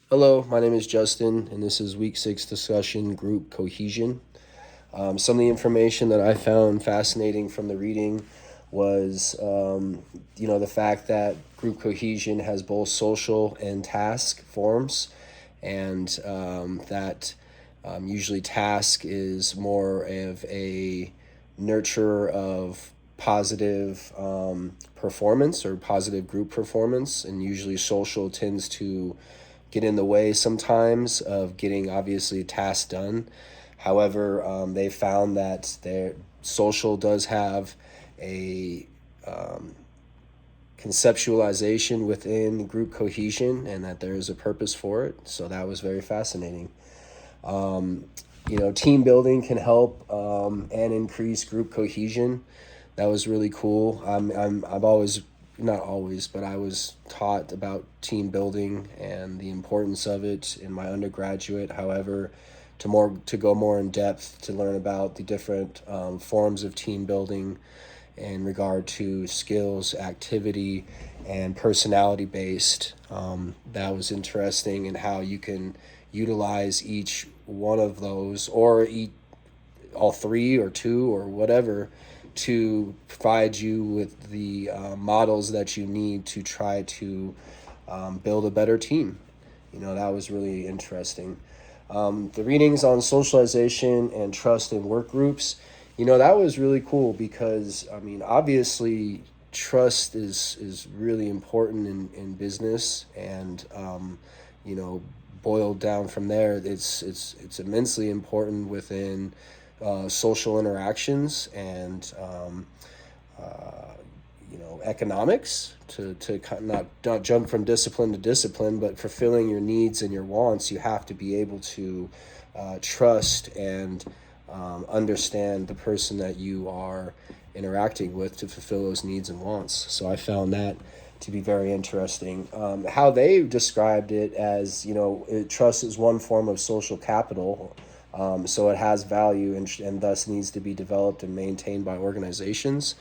Hello, my name is Justin, and this is week 6 discussion group cohesion. Some of the information that I found fascinating from the reading was, the fact that group cohesion has both social and task forms, and that usually task is more of a nurturer of positive performance or positive group performance, and usually social tends to get in the way sometimes of getting obviously a task done. However, they found that their social does have a conceptualization within group cohesion and that there is a purpose for it. So that was very fascinating. Team building can help and increase group cohesion. That was really cool. I've always, not always, but I was taught about team building and the importance of it in my undergraduate. However, to go more in depth to learn about the different forms of team building in regard to skills, activity, and personality based. That was interesting, and how you can utilize each one of those, or all three or two or whatever, to provide you with the models that you need to try to build a better team. That was really interesting. The readings on socialization and trust in work groups, that was really cool because, obviously, trust is really important in business, and, boiled down from there, it's immensely important within social interactions and economics to not jump from discipline to discipline, but fulfilling your needs and your wants. You have to be able to trust and understand the person that you are interacting with to fulfill those needs and wants. So I found that to be very interesting. How they described it as, trust is one form of social capital. So it has value, and thus needs to be developed and maintained by organizations.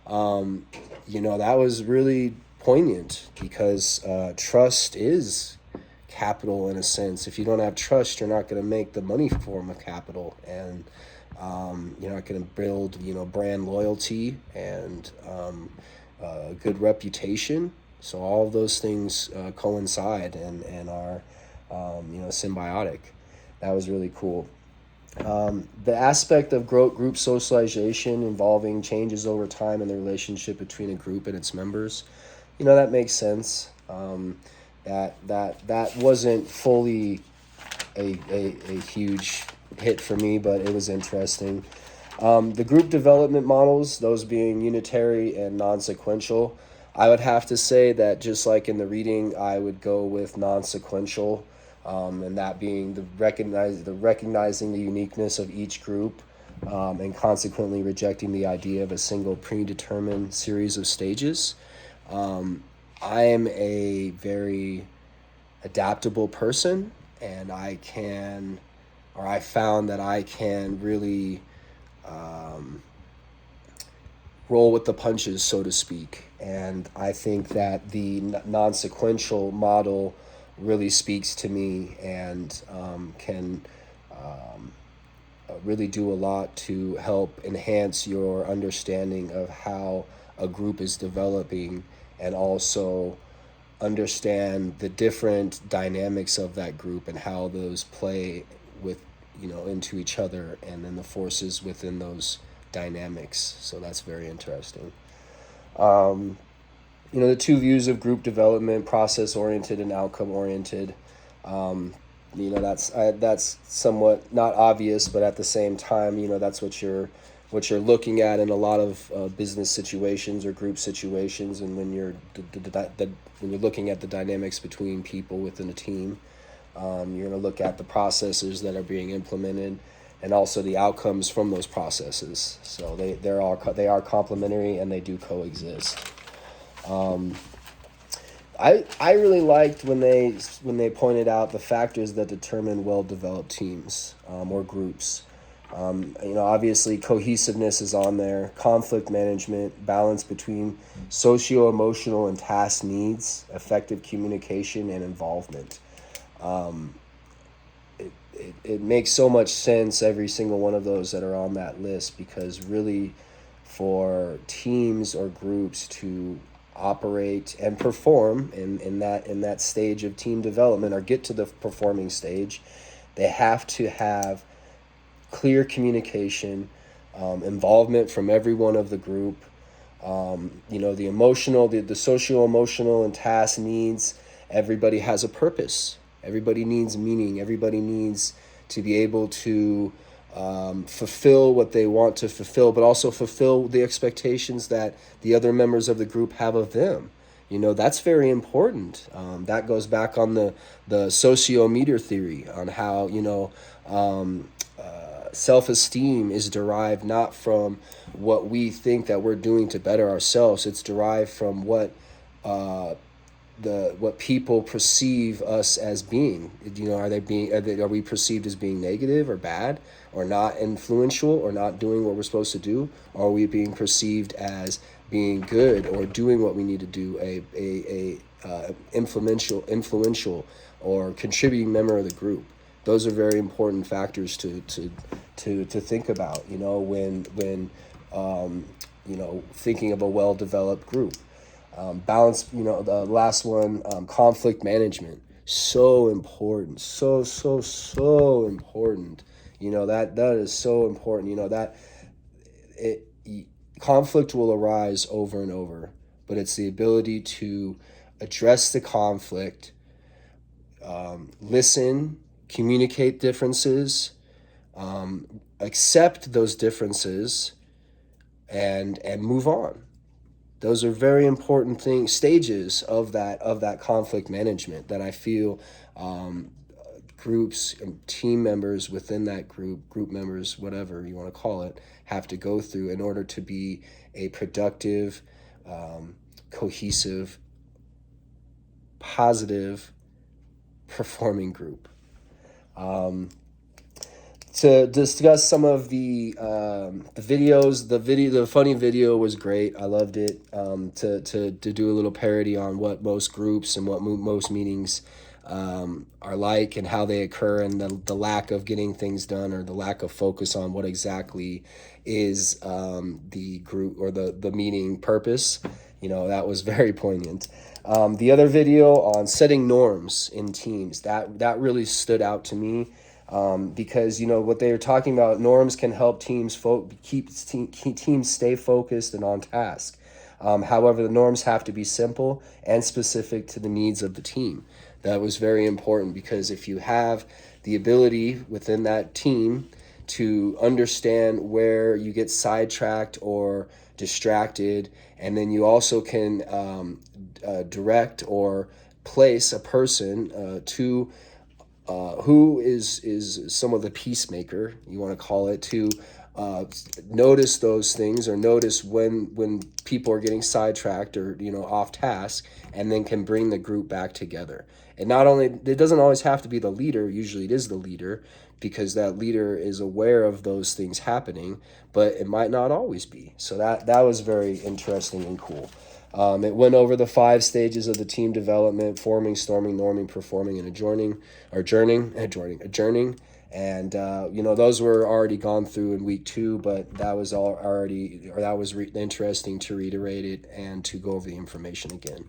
That was really poignant because trust is capital in a sense. If you don't have trust, you're not going to make the money form of capital, and you're not going to build, brand loyalty and good reputation. So all of those things coincide and are, symbiotic. That was really cool. The aspect of group socialization involving changes over time in the relationship between a group and its members, that makes sense. That wasn't fully a huge hit for me, but it was interesting. The group development models, those being unitary and non-sequential, I would have to say that just like in the reading, I would go with non-sequential, and that being recognizing the uniqueness of each group, and consequently rejecting the idea of a single predetermined series of stages. I am a very adaptable person, and I found that I can really roll with the punches, so to speak. And I think that the non sequential model really speaks to me, and can really do a lot to help enhance your understanding of how a group is developing, and also understand the different dynamics of that group and how those play with into each other, and then the forces within those dynamics. So that's very interesting. The two views of group development: process oriented and outcome oriented. um, that's somewhat not obvious, but at the same time, that's what you're looking at in a lot of business situations or group situations, and when when you're looking at the dynamics between people within a team. You're going to look at the processes that are being implemented, and also the outcomes from those processes. So they are complementary, and they do coexist. I really liked when they pointed out the factors that determine well developed teams, or groups. Obviously, cohesiveness is on there, conflict management, balance between socio emotional and task needs, effective communication, and involvement. It makes so much sense, every single one of those that are on that list, because really, for teams or groups to operate and perform in that stage of team development, or get to the performing stage, they have to have clear communication, involvement from every one of the group. The emotional, the social, emotional, and task needs. Everybody has a purpose. Everybody needs meaning. Everybody needs to be able to fulfill what they want to fulfill, but also fulfill the expectations that the other members of the group have of them. That's very important. That goes back on the sociometer theory, on how self-esteem is derived not from what we think that we're doing to better ourselves. It's derived from uh, what people perceive us as being. Are we perceived as being negative or bad, or not influential, or not doing what we're supposed to do? Or are we being perceived as being good, or doing what we need to do, a influential or contributing member of the group? Those are very important factors to think about, when thinking of a well-developed group. Balance, the last one, conflict management. So important. So important. That is so important. That it conflict will arise over and over, but it's the ability to address the conflict, listen, communicate differences, accept those differences, and move on. Those are very important stages of that conflict management, that I feel groups and team members within that group members, whatever you want to call it, have to go through in order to be a productive, cohesive, positive, performing group. To discuss some of the videos, the funny video was great. I loved it. To do a little parody on what most groups and what most meetings are like, and how they occur, and the lack of getting things done, or the lack of focus on what exactly is the group or the meeting purpose. That was very poignant. The other video on setting norms in teams, that really stood out to me. Because what they were talking about, norms can help teams keep teams stay focused and on task. However, the norms have to be simple and specific to the needs of the team. That was very important, because if you have the ability within that team to understand where you get sidetracked or distracted, and then you also can direct or place a person to who is some of the peacemaker, you want to call it, to notice those things, or notice when people are getting sidetracked or off task, and then can bring the group back together. And not only, it doesn't always have to be the leader. Usually it is the leader, because that leader is aware of those things happening, but it might not always be. So that was very interesting and cool. It went over the 5 stages of the team development: forming, storming, norming, performing, and adjourning. And those were already gone through in week 2, but that was interesting to reiterate it and to go over the information again.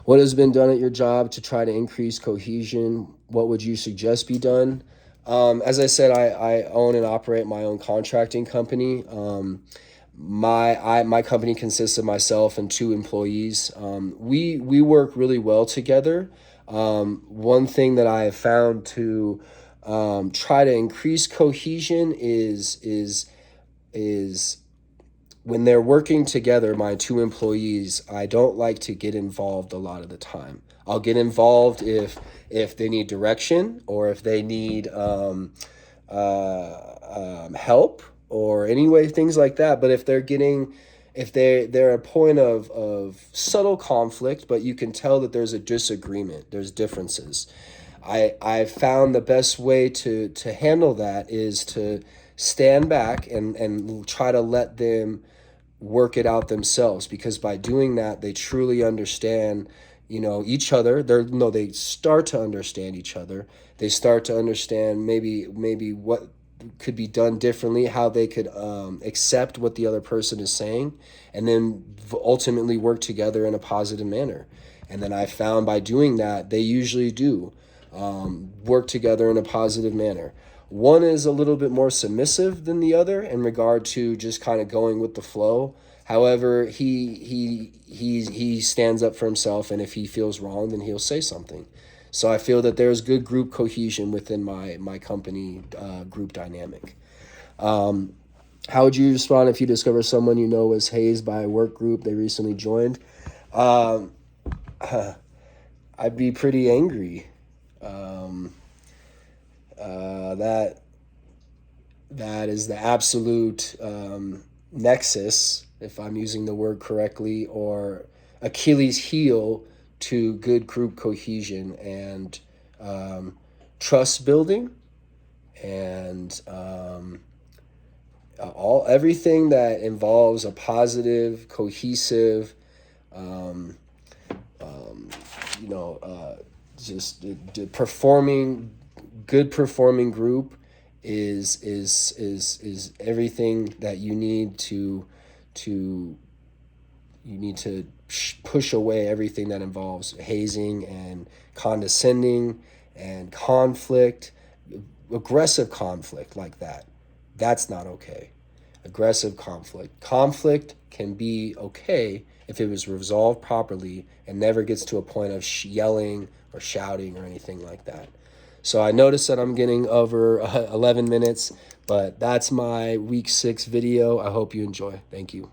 What has been done at your job to try to increase cohesion? What would you suggest be done? As I said, I own and operate my own contracting company. My company consists of myself and 2 employees. We work really well together. One thing that I have found to try to increase cohesion is when they're working together, my 2 employees, I don't like to get involved a lot of the time. I'll get involved if they need direction, or if they need help, or anyway, things like that. But if they're a point of subtle conflict, but you can tell that there's a disagreement, there's differences. I found the best way to handle that is to stand back and try to let them work it out themselves, because by doing that, they truly understand each other. They start to understand each other. They start to understand maybe what could be done differently, how they could accept what the other person is saying, and then ultimately work together in a positive manner. And then I found by doing that, they usually do work together in a positive manner. One is a little bit more submissive than the other in regard to just kind of going with the flow. However, he stands up for himself, and if he feels wrong, then he'll say something. So I feel that there's good group cohesion within my company group dynamic. How would you respond if you discover someone you know was hazed by a work group they recently joined? Um, I'd be pretty angry. Um, that is the absolute nexus, if I'm using the word correctly, or Achilles heel to good group cohesion and trust building, and all everything that involves a positive, cohesive, um, um, you know, just performing, good performing group is everything that to you need to push away everything that involves hazing and condescending and conflict, aggressive conflict like that. That's not okay. Aggressive conflict. Conflict can be okay if it was resolved properly and never gets to a point of yelling or shouting or anything like that. So I noticed that I'm getting over 11 minutes, but that's my week 6 video. I hope you enjoy. Thank you.